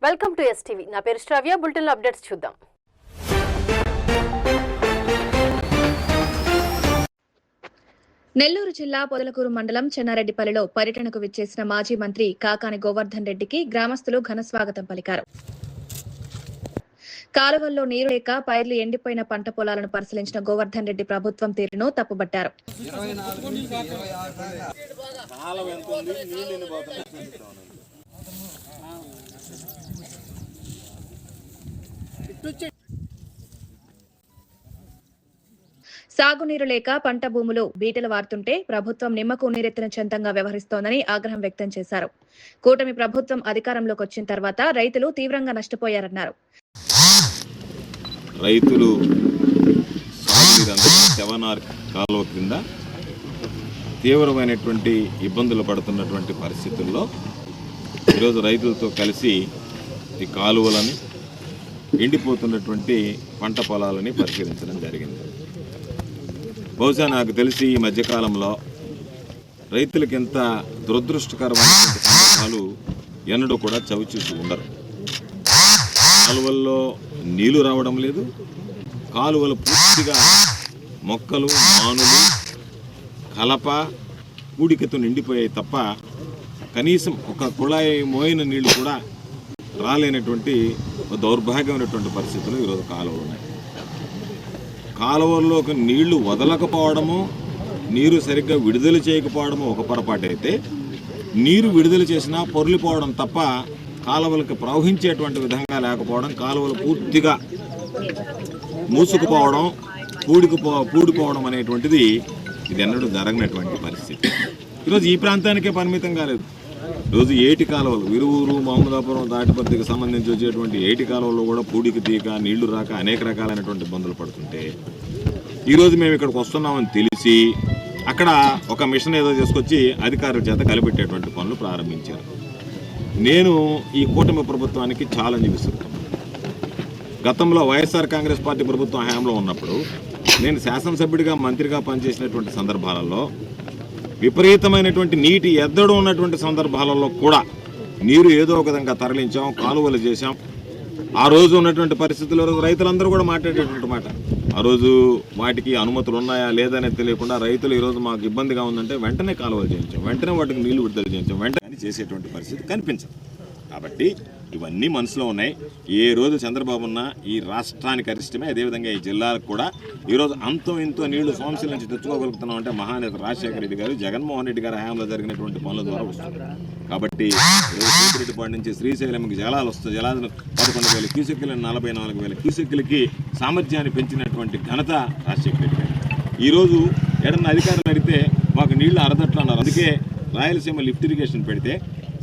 Welcome to STV. నా పేరు శ్రావ్య. బులెటిన్లో అప్డేట్స్ చూద్దాం. నెల్లూరు జిల్లా పొదలకూరు మండలం చెన్నారెడ్డిపల్లిలో పర్యటనకు విచ్చేసిన మాజీ మంత్రి కాకాని గోవర్ధన్ రెడ్డికి గ్రామస్తులు ఘనస్వాగతం పలికారు. కాలువల్లో నీరు లేక పైర్లు ఎండిపోయిన పంట పొలాలను పరిశీలించిన గోవర్ధన్ రెడ్డి ప్రభుత్వం తీరును తప్పుబట్టారు. సాగునీరు లేక పంట భూములు బీటలు వారుతుంటే ప్రభుత్వం నిమ్మకు నీరెత్తిన చెంతంగా వ్యవహరిస్తోందని ఆగ్రహం వ్యక్తం చేశారు. కూటమి ప్రభుత్వం అధికారంలోకి వచ్చిన తర్వాత రైతులు తీవ్రంగా నష్టపోయారన్నారు. రైతులు శవనార్ కాలువ కింద తీవ్రమైనటువంటి ఇబ్బందులు పడుతున్నటువంటి పరిస్థితుల్లో ఈరోజు రైతులతో కలిసి ఈ కాలువలని ఎండిపోతున్నటువంటి పంట పొలాలని పరిశీలించడం జరిగింది. బహుశా నాకు తెలిసి ఈ మధ్యకాలంలో రైతులకి ఎంత దురదృష్టకరమైనటువంటి సందర్భాలు ఎన్నడూ కూడా చవిచూసి ఉండరు. కాలువల్లో నీళ్లు రావడం లేదు, కాలువలు పూర్తిగా మొక్కలు మానులు కలప పూడికతో నిండిపోయాయి తప్ప కనీసం ఒక కుళాయి మోయిన నీళ్లు కూడా రాలేనటువంటి దౌర్భాగ్యమైనటువంటి పరిస్థితులు ఈరోజు కాలువలు ఉన్నాయి. కాలువల్లోకి నీళ్లు వదలకపోవడము, నీరు సరిగ్గా విడుదల చేయకపోవడము ఒక పొరపాటు అయితే, నీరు విడుదల చేసినా పొర్లిపోవడం తప్ప కాలువలకు ప్రవహించేటువంటి విధంగా లేకపోవడం, కాలువలు పూర్తిగా మూసుకుపోవడం, పూడిపోవడం అనేటువంటిది ఇది ఎన్నడూ జరగనటువంటి పరిస్థితి. ఈరోజు ఈ ప్రాంతానికే పరిమితం కాలేదు. ఈరోజు ఏటి కాలువలు విరువురు మహమ్మదాపురం దాటిపత్తికి సంబంధించి వచ్చేటువంటి ఏటి కాలువలో కూడా పూడికి తీక నీళ్లు రాక అనేక రకాలైనటువంటి ఇబ్బందులు పడుతుంటే ఈరోజు మేము ఇక్కడికి వస్తున్నామని తెలిసి అక్కడ ఒక మిషన్ ఏదో తీసుకొచ్చి అధికారుల చేత కలిపెట్టేటువంటి పనులు ప్రారంభించారు. నేను ఈ కూటమి ప్రభుత్వానికి ఛాలెంజ్ విసురుతున్నాను. గతంలో వైఎస్ఆర్ కాంగ్రెస్ పార్టీ ప్రభుత్వం హయాంలో ఉన్నప్పుడు నేను శాసనసభ్యుడిగా మంత్రిగా పనిచేసినటువంటి సందర్భాలలో విపరీతమైనటువంటి నీటి ఎద్దడు ఉన్నటువంటి సందర్భాలలో కూడా నీరు ఏదో ఒక విధంగా తరలించాం, కాలువలు చేశాం. ఆ రోజు ఉన్నటువంటి పరిస్థితుల్లో రైతులందరూ కూడా మాట్లాడేటువంటి మాట, ఆ రోజు వాటికి అనుమతులు ఉన్నాయా లేదనేది తెలియకుండా రైతులు ఈరోజు మాకు ఇబ్బందిగా ఉందంటే వెంటనే కాలువలు చేయించాం, వెంటనే వాటికి నీళ్లు విడుదల చేయించాం, వెంటనే చేసేటువంటి పరిస్థితి కనిపించదు. కాబట్టి ఇవన్నీ మనసులో ఉన్నాయి. ఏ రోజు చంద్రబాబు ఉన్న ఈ రాష్ట్రానికి అరిష్టమే, అదేవిధంగా ఈ జిల్లాలకు కూడా ఈరోజు అంతో ఇంతో నీళ్లు సోమశిల నుంచి తెచ్చుకోగలుగుతున్నాం అంటే మహానేత రాజశేఖర రెడ్డి గారు, జగన్మోహన్ రెడ్డి గారి హయాంలో జరిగినటువంటి పనుల ద్వారా వస్తుంది. కాబట్టి సూపిరెడ్డిపాటి నుంచి శ్రీశైలంకి జలాలు 11,000 క్యూసెక్కులు 44,000 క్యూసెక్కులకి సామర్థ్యాన్ని పెంచినటువంటి ఘనత రాజశేఖర రెడ్డి గారు. ఈరోజు ఏడన్నా అధికారులు అడిగితే మాకు నీళ్లు అరదట్లు అన్నారు. అందుకే రాయలసీమ లిఫ్ట్ ఇరిగేషన్ పెడితే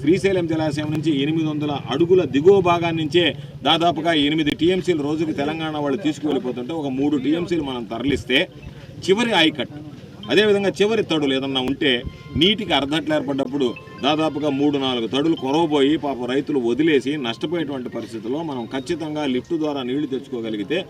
శ్రీశైలం జలాశయం నుంచి 800 అడుగుల దిగువ భాగాన్ని నుంచే దాదాపుగా 8 టీఎంసీలు రోజుకి తెలంగాణ వాళ్ళు తీసుకువెళ్ళిపోతుంటే ఒక 3 టీఎంసీలు మనం తరలిస్తే చివరి ఆయకట్, అదేవిధంగా చివరి తడులు ఏదన్నా ఉంటే నీటికి అర్ధట్లు ఏర్పడ్డప్పుడు దాదాపుగా 3-4 తడులు కొరవబోయి పాప రైతులు వదిలేసి నష్టపోయేటువంటి పరిస్థితుల్లో మనం ఖచ్చితంగా లిఫ్ట్ ద్వారా నీళ్లు తెచ్చుకోగలిగితే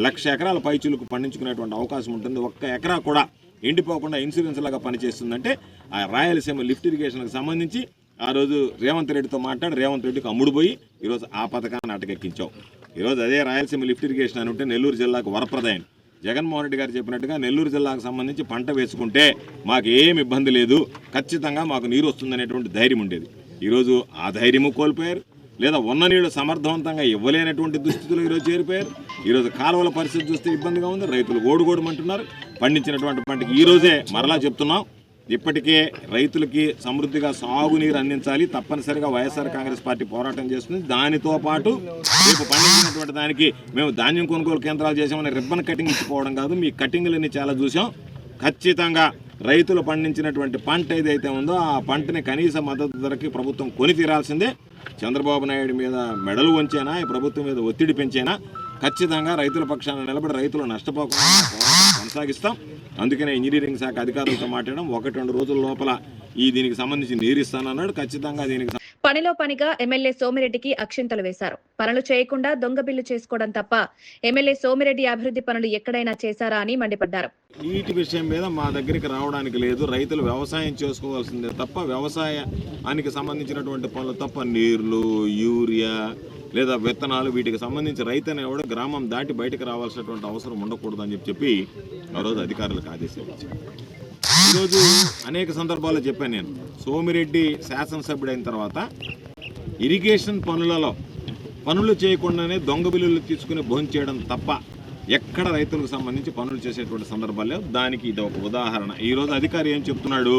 1,00,000 ఎకరాల పైచులకు పండించుకునేటువంటి అవకాశం ఉంటుంది. ఒక్క ఎకరా కూడా ఎండిపోకుండా ఇన్సూరెన్స్ లాగా పనిచేస్తుందంటే ఆ రాయలసీమ లిఫ్ట్ ఇరిగేషన్కి సంబంధించి ఆ రోజు రేవంత్ రెడ్డితో మాట్లాడి రేవంత్ రెడ్డికి అమ్ముడుపోయి ఈరోజు ఆ పథకాన్ని అటకెక్కించావు. ఈరోజు అదే రాయలసీమ లిఫ్ట్ ఇరిగేషన్ అని ఉంటే నెల్లూరు జిల్లాకు వరప్రదాయం. జగన్మోహన్ రెడ్డి గారు చెప్పినట్టుగా నెల్లూరు జిల్లాకు సంబంధించి పంట వేసుకుంటే మాకు ఏం ఇబ్బంది లేదు, ఖచ్చితంగా మాకు నీరు వస్తుందనేటువంటి ధైర్యం ఉండేది. ఈరోజు ఆ ధైర్యము కోల్పోయారు, లేదా ఉన్న నీళ్లు సమర్థవంతంగా ఇవ్వలేనటువంటి దుస్థితులు ఈరోజు చేరిపోయారు. ఈరోజు కాలువల పరిస్థితి చూస్తే ఇబ్బందిగా ఉంది. రైతులు ఓడుగోడమంటున్నారు. పండించినటువంటి పంటకి ఈరోజే మరలా చెప్తున్నాం, ఇప్పటికే రైతులకి సమృద్ధిగా సాగునీరు అందించాలి. తప్పనిసరిగా వైఎస్ఆర్ కాంగ్రెస్ పార్టీ పోరాటం చేస్తుంది. దానితో పాటు రేపు పండించినటువంటి దానికి మేము ధాన్యం కొనుగోలు కేంద్రాలు చేసామని రిబ్బన్ కటింగ్ ఇచ్చిపోవడం కాదు, మీ కటింగ్లని చాలా చూసాం. ఖచ్చితంగా రైతులు పండించినటువంటి పంట ఏదైతే ఉందో ఆ పంటని కనీస మద్దతు ధరకి ప్రభుత్వం కొని తీరాల్సిందే. చంద్రబాబు నాయుడు మీద మెడలు వంచేనా, ఈ ప్రభుత్వం మీద ఒత్తిడి పెంచేనా, ఖచ్చితంగా రైతుల పక్షాన నిలబడి రైతులు నష్టపోకుండా కొనసాగిస్తాం. అందుకనే ఇంజనీరింగ్ శాఖ అధికారులతో మాట్లాడడం 1-2 రోజుల లోపల దీనికి సంబంధించి నీరు ఇస్తానన్నాడు. ఖచ్చితంగా దీనికి పనిలో పనిగా ఎమ్మెల్యే సోమిరెడ్డికి అక్షింతలు వేశారు. పనులు చేయకుండా దొంగ బిల్లు చేసుకోవడం తప్ప ఎమ్మెల్యే సోమిరెడ్డి అభివృద్ధి పనులు ఎక్కడైనా చేశారా అని మండిపడ్డారు. నీటి విషయం మీద మా దగ్గరికి రావడానికి లేదు, రైతులు వ్యవసాయం చేసుకోవాల్సిందే తప్ప వ్యవసాయానికి సంబంధించినటువంటి పనులు తప్ప నీళ్లు, యూరియా, లేదా విత్తనాలు వీటికి సంబంధించి రైతు అనేవాడు గ్రామం దాటి బయటకు రావాల్సినటువంటి అవసరం ఉండకూడదు అని చెప్పి ఆ రోజు అధికారులకు ఆదేశాలు ఇచ్చారు. ఈరోజు అనేక సందర్భాల్లో చెప్పాను నేను, సోమిరెడ్డి శాసనసభ్యుడైన తర్వాత ఇరిగేషన్ పనులు చేయకుండానే దొంగ బిల్లులు తీసుకుని భోంచేయడం తప్ప ఎక్కడ రైతులకు సంబంధించి పనులు చేసేటువంటి సందర్భాల్లో దానికి ఇది ఒక ఉదాహరణ. ఈరోజు అధికారి ఏం చెప్తున్నాడు,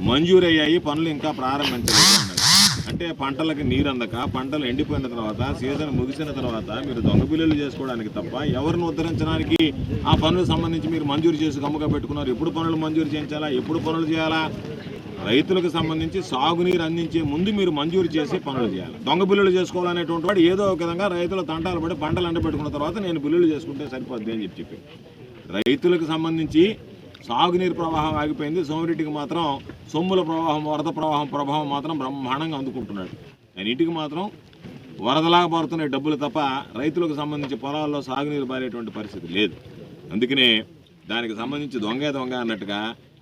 మంజూరయ్యాయి పనులు ఇంకా ప్రారంభించలేదు అన్నాడు. అంటే పంటలకు నీరు అందక పంటలు ఎండిపోయిన తర్వాత సీజన్ ముగిసిన తర్వాత మీరు దొంగ బిల్లులు చేసుకోవడానికి తప్ప ఎవరిని ఉద్ధరించడానికి ఆ పనులకు సంబంధించి మీరు మంజూరు చేసి గమ్ముగా పెట్టుకున్నారు. ఎప్పుడు పనులు మంజూరు చేయించాలా, ఎప్పుడు పనులు చేయాలా? రైతులకు సంబంధించి సాగునీరు అందించే ముందు మీరు మంజూరు చేసి పనులు చేయాలి. దొంగ బిల్లులు చేసుకోవాలనేటువంటి వాడు ఏదో ఒక విధంగా రైతుల తంటాలు పడి పంటలు ఎండబెట్టుకున్న తర్వాత నేను బిల్లులు చేసుకుంటే సరిపోద్ది అని చెప్పి రైతులకు సంబంధించి సాగునీరు ప్రవాహం ఆగిపోయింది. సోమిరెడ్డికి మాత్రం సొమ్ముల ప్రవాహం, వరద ప్రభావం మాత్రం బ్రహ్మాండంగా అందుకుంటున్నాడు. ఇంటికి మాత్రం వరదలాగా పారుతున్న డబ్బులు తప్ప రైతులకు సంబంధించి పొలాల్లో సాగునీరు పారేటువంటి పరిస్థితి లేదు. అందుకనే దానికి సంబంధించి దొంగ అన్నట్టుగా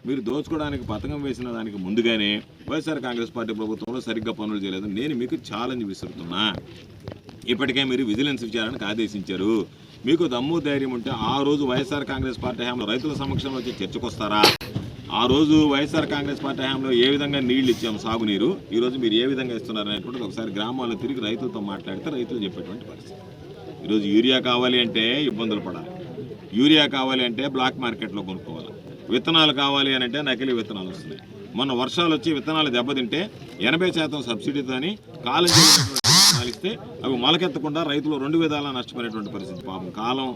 మీరు దోచుకోవడానికి పథకం వేసిన దానికి ముందుగానే వైఎస్ఆర్ కాంగ్రెస్ పార్టీ ప్రభుత్వంలో సరిగ్గా పనులు చేయలేదు. నేను మీకు ఛాలెంజ్ విసురుతున్నా. ఇప్పటికే మీరు విజిలెన్స్ విచారణకు ఆదేశించారు. మీకు దమ్ము ధైర్యం ఉంటే ఆ రోజు వైఎస్ఆర్ కాంగ్రెస్ పార్టీ హయాంలో రైతుల సమక్షంలో వచ్చి చర్చకు వస్తారా? ఆ రోజు వైఎస్ఆర్ కాంగ్రెస్ పార్టీ హయాంలో ఏ విధంగా నీళ్లు ఇచ్చాము, సాగునీరు, ఈరోజు మీరు ఏ విధంగా ఇస్తున్నారు అనేటువంటిది ఒకసారి గ్రామాల్లో తిరిగి రైతులతో మాట్లాడితే రైతులు చెప్పేటువంటి పరిస్థితి. ఈరోజు యూరియా కావాలి అంటే ఇబ్బందులు పడాలి, యూరియా కావాలి అంటే బ్లాక్ మార్కెట్లో కొనుక్కోవాలి, విత్తనాలు కావాలి అని అంటే నకిలీ విత్తనాలు వస్తున్నాయి. మొన్న వర్షాలు వచ్చి విత్తనాలు దెబ్బతింటే 80% సబ్సిడీతో అని కాలం విత్తనాలు ఇస్తే అవి మొలకెత్తకుండా రైతులు 2 విధాలా నష్టపోయినటువంటి పరిస్థితి పాపం కాలం.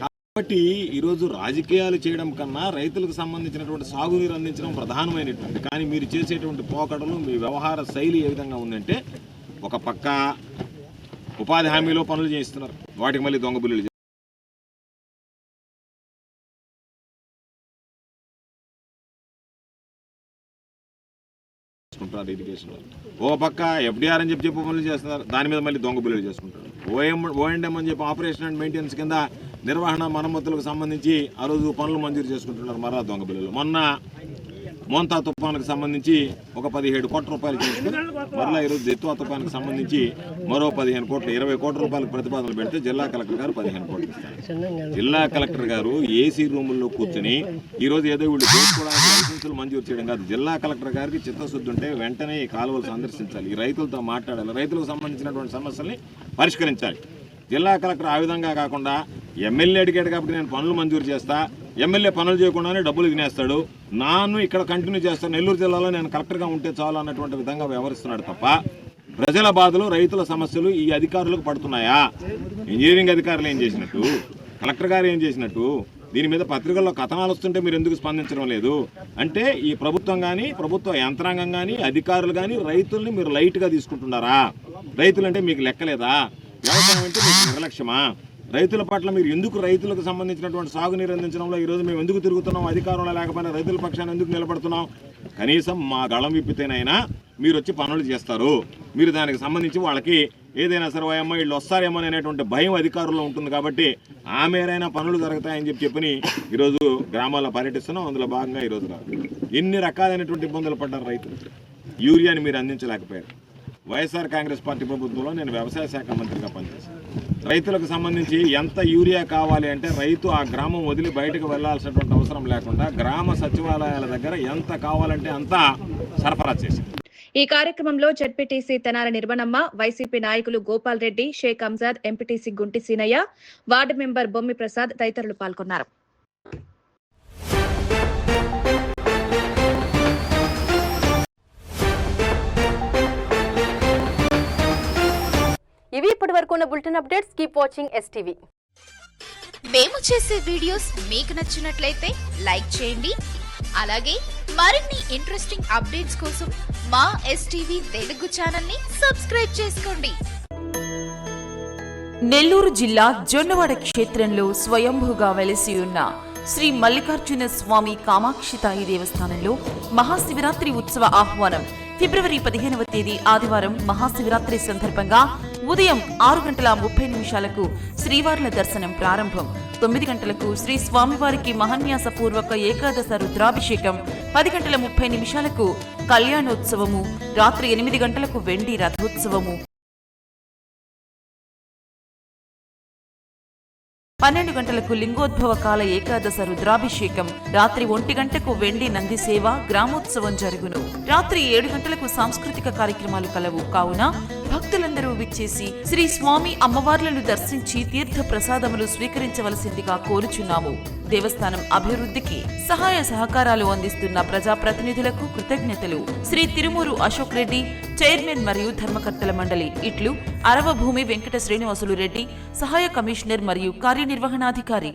కాబట్టి ఈరోజు రాజకీయాలు చేయడం కన్నా రైతులకు సంబంధించినటువంటి సాగునీరు అందించడం ప్రధానమైనటువంటి, కానీ మీరు చేసేటువంటి పోకడలు, మీ వ్యవహార శైలి ఏ విధంగా ఉందంటే ఒక పక్క ఉపాధి హామీలో పనులు చేయిస్తున్నారు, వాటికి మళ్ళీ దొంగ బిల్లులు ఇరిగేషన్. ఓ పక్క ఎఫ్డిఆర్ అని చెప్పి పనులు చేస్తున్నారు, దాని మీద మళ్ళీ దొంగ బిల్లులు చేసుకుంటారు. ఓఎండ్ఎం అని చెప్పి ఆపరేషన్ అండ్ మెయింటెనెన్స్ కింద నిర్వహణ మరమ్మతులకు సంబంధించి ఆ రోజు పనులు మంజూరు చేసుకుంటున్నారు, మరలా దొంగ బిల్లులు. మొన్న మోంతా తుఫానుకు సంబంధించి ఒక 17 కోట్ల రూపాయలు చేసుకుని మరలా ఈరోజు దిత్వా తుఫానుకు సంబంధించి మరో 15 కోట్లు, 20 కోట్ల రూపాయలకు ప్రతిపాదనలు పెడితే జిల్లా కలెక్టర్ గారు 15 కోట్లు ఇస్తారు. జిల్లా కలెక్టర్ గారు ఏసీ రూముల్లో కూర్చొని ఈరోజు ఏదో వీళ్ళు చేసుకోవడానికి లైసెన్సులు మంజూరు చేయడం కాదు, జిల్లా కలెక్టర్ గారికి చిత్తశుద్ధి ఉంటే వెంటనే ఈ కాలువలు సందర్శించాలి, ఈ రైతులతో మాట్లాడాలి, రైతులకు సంబంధించినటువంటి సమస్యల్ని పరిష్కరించాలి. జిల్లా కలెక్టర్ ఆ విధంగా కాకుండా ఎమ్మెల్యే అడిగాడు కాబట్టి నేను పనులు మంజూరు చేస్తా, ఎమ్మెల్యే పనులు చేయకుండానే డబ్బులు తినేస్తాడు, నాను ఇక్కడ కంటిన్యూ చేస్తాను, నెల్లూరు జిల్లాలో నేను కలెక్టర్గా ఉంటే చాలు అన్నటువంటి విధంగా వ్యవహరిస్తున్నాడు తప్ప ప్రజల బాధలు, రైతుల సమస్యలు ఈ అధికారులకు పడుతున్నాయా? ఇంజనీరింగ్ అధికారులు ఏం చేసినట్టు, కలెక్టర్ గారు ఏం చేసినట్టు? దీని మీద పత్రికల్లో కథనాలు వస్తుంటే మీరు ఎందుకు స్పందించడం లేదు? అంటే ఈ ప్రభుత్వం కానీ, ప్రభుత్వ యంత్రాంగం కానీ, అధికారులు కానీ రైతుల్ని మీరు లైట్గా తీసుకుంటున్నారా? రైతులు అంటే మీకు లెక్కలేదా? వ్యవసాయం అంటే మీకు నిర్లక్ష్యమా? రైతుల పట్ల మీరు ఎందుకు, రైతులకు సంబంధించినటువంటి సాగునీరు అందించడంలో ఈరోజు మేము ఎందుకు తిరుగుతున్నాం? అధికారంలో లేకపోయినా రైతుల పక్షాన్ని ఎందుకు నిలబడుతున్నాం? కనీసం మా గళం విప్పితేనైనా మీరు వచ్చి పనులు చేస్తారు, మీరు దానికి సంబంధించి వాళ్ళకి ఏదైనా సరే అమ్మ వీళ్ళు వస్తారేమో అనేటువంటి భయం అధికారుల్లో ఉంటుంది. కాబట్టి ఆ మేరైనా పనులు జరుగుతాయని చెప్పని ఈరోజు గ్రామాల్లో పర్యటిస్తున్నాం. అందులో భాగంగా ఈరోజు ఎన్ని రకాలైనటువంటి ఇబ్బందులు పడ్డారు రైతులు. యూరియాని మీరు అందించలేకపోయారు. వైఎస్ఆర్ కాంగ్రెస్ పార్టీ ప్రభుత్వంలో నేను వ్యవసాయ శాఖ మంత్రిగా పనిచేశాను. రైతులకు సంబంధించి ఎంత యూరియా కావాలి అంటే రైతు ఆ గ్రామం వదిలి బయటకు వెళ్లాల్సినటువంటి అవసరం లేకుండా గ్రామ సచివాలయాల దగ్గర ఎంత కావాలంటే అంత సరఫరా చేశారు. ఈ కార్యక్రమంలో జెడ్పీటీసీ తెనాల నిర్మణమ్మ, వైసీపీ నాయకులు Gopal Reddy, Sheikh Anjad, MPTC Gunti Seenaiah, ward member Bommi Prasad తదితరులు పాల్గొన్నారు. ఇవి ఇప్పటి వరకు ఉన్న bulletin updates. Keep watching STV. మేము చేసే వీడియోస్ మీకు నచ్చినట్లయితే లైక్ చేయండి. అలాగే మరిన్ని ఇంట్రెస్టింగ్ అప్డేట్స్ కోసం మా ఎస్టీవీ తెలుగు ఛానల్ ని సబ్స్క్రైబ్ చేసుకోండి. నెల్లూరు జిల్లా జొన్నవాడ క్షేత్రంలో స్వయంభూగా వెలిసి ఉన్న శ్రీ మల్లికార్జున స్వామి కామాక్షితాయి దేవస్థానంలో మహాశివరాత్రి ఉత్సవ ఆహ్వానం. ఫిబ్రవరి 15వ తేదీ ఆదివారం మహాశివరాత్రి సందర్భంగా ఉదయం 6:30 శ్రీవార్ల దర్శనం ప్రారంభం. 9 గంటలకు శ్రీ స్వామివారికి మహాన్యాసపూర్వక ఏకాదశ రుద్రాభిషేకం. 10:30 కళ్యాణోత్సవము. రాత్రి 8 గంటలకు వెండి రథోత్సవము. 12 గంటలకు లింగోద్భవ కాల ఏకాదశ రుద్రాభిషేకం, రాత్రి 1 గంటకు వెండి నంది సేవ, గ్రామోత్సవం జరుగును. రాత్రి 7 గంటలకు సాంస్కృతిక కార్యక్రమాలు కలవు. కావున భక్తులందరూ విచ్చేసి శ్రీ స్వామి అమ్మవార్లను దర్శించి తీర్థ ప్రసాదములు స్వీకరించవలసిందిగా కోరుచున్నాము. దేవస్థానం అభివృద్ధికి సహాయ సహకారాలు అందిస్తున్న ప్రజాప్రతినిధులకు కృతజ్ఞతలు. శ్రీ తిరుమూరు అశోక్ రెడ్డి, చైర్మన్ మరియు ధర్మకర్తల మండలి. ఇట్లు అరవభూమి వెంకట శ్రీనివాసులు రెడ్డి, సహాయ కమిషనర్ మరియు కార్యనిర్వహణాధికారి.